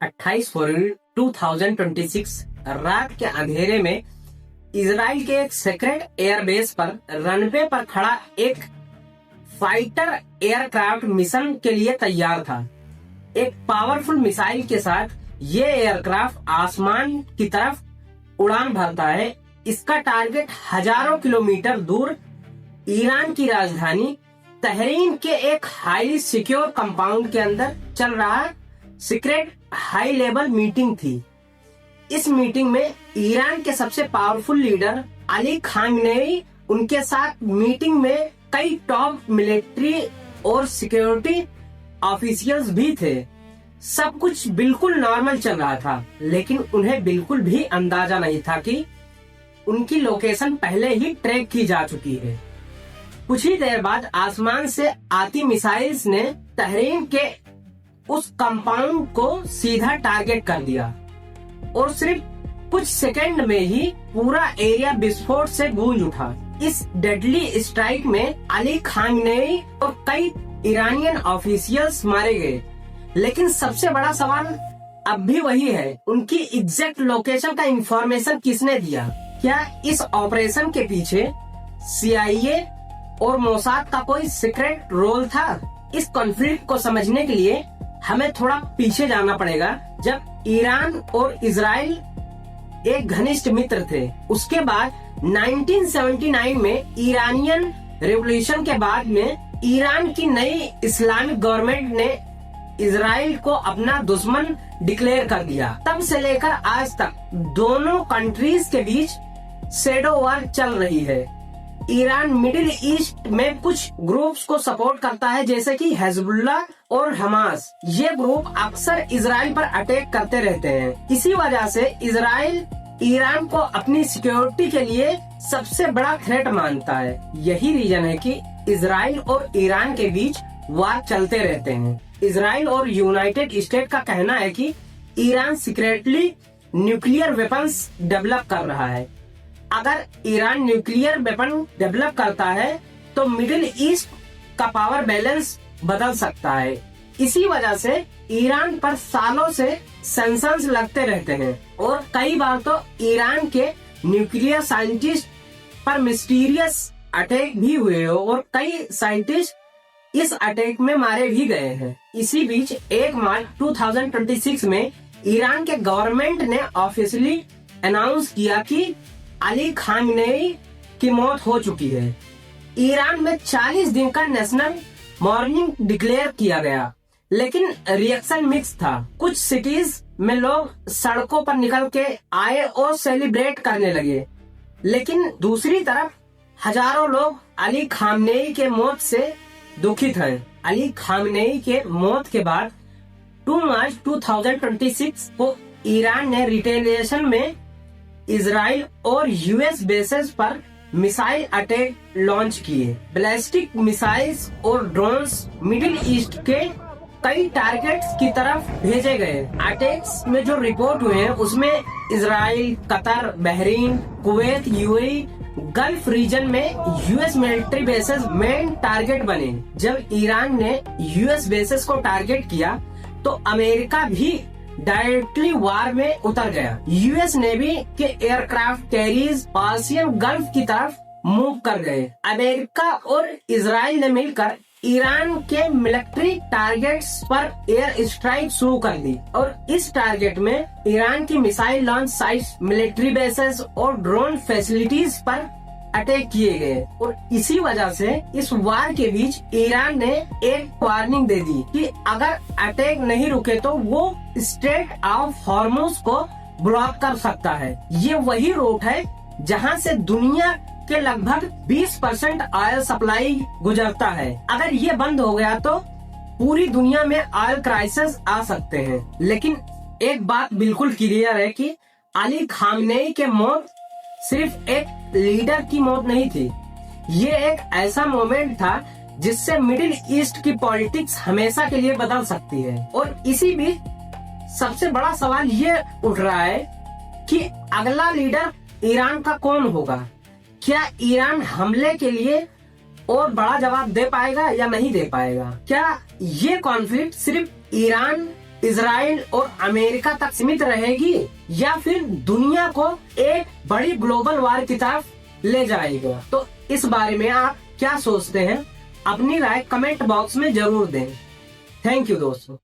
28 फरवरी 2026 रात के अंधेरे में इजराइल के एक सेक्रेट एयरबेस पर रनवे पर खड़ा एक फाइटर एयरक्राफ्ट मिशन के लिए तैयार था। एक पावरफुल मिसाइल के साथ ये एयरक्राफ्ट आसमान की तरफ उड़ान भरता है। इसका टारगेट हजारों किलोमीटर दूर ईरान की राजधानी तहरीन के एक हाईली सिक्योर कंपाउंड के अंदर चल रहा सीक्रेट हाई लेवल मीटिंग थी। इस मीटिंग में ईरान के सबसे पावरफुल लीडर अली खामेनेई, उनके साथ मीटिंग में कई टॉप मिलिट्री और सिक्योरिटी ऑफिशियल्स भी थे। सब कुछ बिल्कुल नॉर्मल चल रहा था, लेकिन उन्हें बिल्कुल भी अंदाजा नहीं था कि उनकी लोकेशन पहले ही ट्रैक की जा चुकी है। कुछ ही देर बाद आसमान से आती मिसाइल्स ने तहरीन के उस कंपाउंड को सीधा टारगेट कर दिया और सिर्फ कुछ सेकंड में ही पूरा एरिया विस्फोट से गूंज उठा। इस डेडली स्ट्राइक में अली खामेनेई और कई ईरानियन ऑफिशियल्स मारे गए, लेकिन सबसे बड़ा सवाल अब भी वही है, उनकी एग्जैक्ट लोकेशन का इंफॉर्मेशन किसने दिया? क्या इस ऑपरेशन के पीछे CIA और मोसाद का कोई सीक्रेट रोल था? इस कॉन्फ्लिक्ट को समझने के लिए हमें थोड़ा पीछे जाना पड़ेगा, जब ईरान और इजराइल एक घनिष्ठ मित्र थे। उसके बाद 1979 में ईरानियन रेवोल्यूशन के बाद में ईरान की नई इस्लामिक गवर्नमेंट ने इजराइल को अपना दुश्मन डिक्लेयर कर दिया। तब से लेकर आज तक दोनों कंट्रीज के बीच शैडो वॉर चल रही है। ईरान मिडिल ईस्ट में कुछ ग्रुप्स को सपोर्ट करता है, जैसे कि हिजबुल्लाह और हमास। ये ग्रुप अक्सर इजराइल पर अटैक करते रहते हैं। इसी वजह से इजराइल ईरान को अपनी सिक्योरिटी के लिए सबसे बड़ा थ्रेट मानता है। यही रीजन है कि इजराइल और ईरान के बीच वार चलते रहते हैं। इजराइल और यूनाइटेड स्टेट का कहना है कि Iran secretly nuclear weapons develop कर रहा है। अगर ईरान न्यूक्लियर वेपन डेवलप करता है तो मिडिल ईस्ट का पावर बैलेंस बदल सकता है। इसी वजह से ईरान पर सालों से सैंक्शंस लगते रहते हैं और कई बार तो ईरान के न्यूक्लियर साइंटिस्ट पर मिस्टीरियस अटैक भी हुए और कई साइंटिस्ट इस अटैक में मारे भी गए हैं। इसी बीच 1 मार्च 2026 में ईरान के गवर्नमेंट ने ऑफिशियली अनाउंस किया कि अली खामेनेई की मौत हो चुकी है। ईरान में 40 दिन का नेशनल मॉर्निंग डिक्लेयर किया गया, लेकिन रिएक्शन मिक्स था। कुछ सिटीज में लोग सड़कों पर निकल के आए और सेलिब्रेट करने लगे, लेकिन दूसरी तरफ हजारों लोग अली खामेनेई के मौत से दुखित हैं। अली खामेनेई के मौत के बाद 2 मार्च 2026 को ईरान ने रिटेलिएशन में इजराइल और US बेसेस पर मिसाइल अटैक लॉन्च किए। बैलिस्टिक मिसाइल्स और ड्रोन्स मिडिल ईस्ट के कई टारगेट्स की तरफ भेजे गए। अटैक्स में जो रिपोर्ट हुए हैं उसमें Israel, Qatar, Bahrain, Kuwait, UAE, Gulf region में US military bases main target बने। जब ईरान ने US बेसेस को टारगेट किया तो अमेरिका भी डायरेक्टली वार में उतर गया। US नेवी के एयरक्राफ्ट कैरियर्स पर्शियन गल्फ की तरफ मूव कर गए। अमेरिका और इजराइल ने मिलकर ईरान के मिलिट्री टारगेट्स पर एयर स्ट्राइक शुरू कर दी और इस टारगेट में ईरान की missile launch sites, military bases और ड्रोन फैसिलिटीज पर अटैक किए गए। और इसी वजह से इस वार के बीच ईरान ने एक वार्निंग दे दी कि अगर अटैक नहीं रुके तो वो स्ट्रेट ऑफ हॉर्मुज को ब्लॉक कर सकता है। ये वही रूट है जहां से दुनिया के लगभग 20% ऑयल सप्लाई गुजरता है। अगर ये बंद हो गया तो पूरी दुनिया में ऑयल क्राइसिस आ सकते हैं। लेकिन एक बात बिल्कुल क्लियर है कि अली खामेनेई के मौत सिर्फ एक लीडर की मौत नहीं थी, ये एक ऐसा मोमेंट था जिससे मिडिल ईस्ट की पॉलिटिक्स हमेशा के लिए बदल सकती है। और इसी बीच सबसे बड़ा सवाल ये उठ रहा है कि अगला लीडर ईरान का कौन होगा? क्या ईरान हमले के लिए और बड़ा जवाब दे पाएगा या नहीं दे पाएगा? क्या ये कॉन्फ्लिक्ट सिर्फ ईरान, इजराइल और अमेरिका तक सीमित रहेगी या फिर दुनिया को एक बड़ी ग्लोबल वार की तरफ ले जाएगा? तो इस बारे में आप क्या सोचते हैं? अपनी राय कमेंट बॉक्स में जरूर दें। थैंक यू दोस्तों।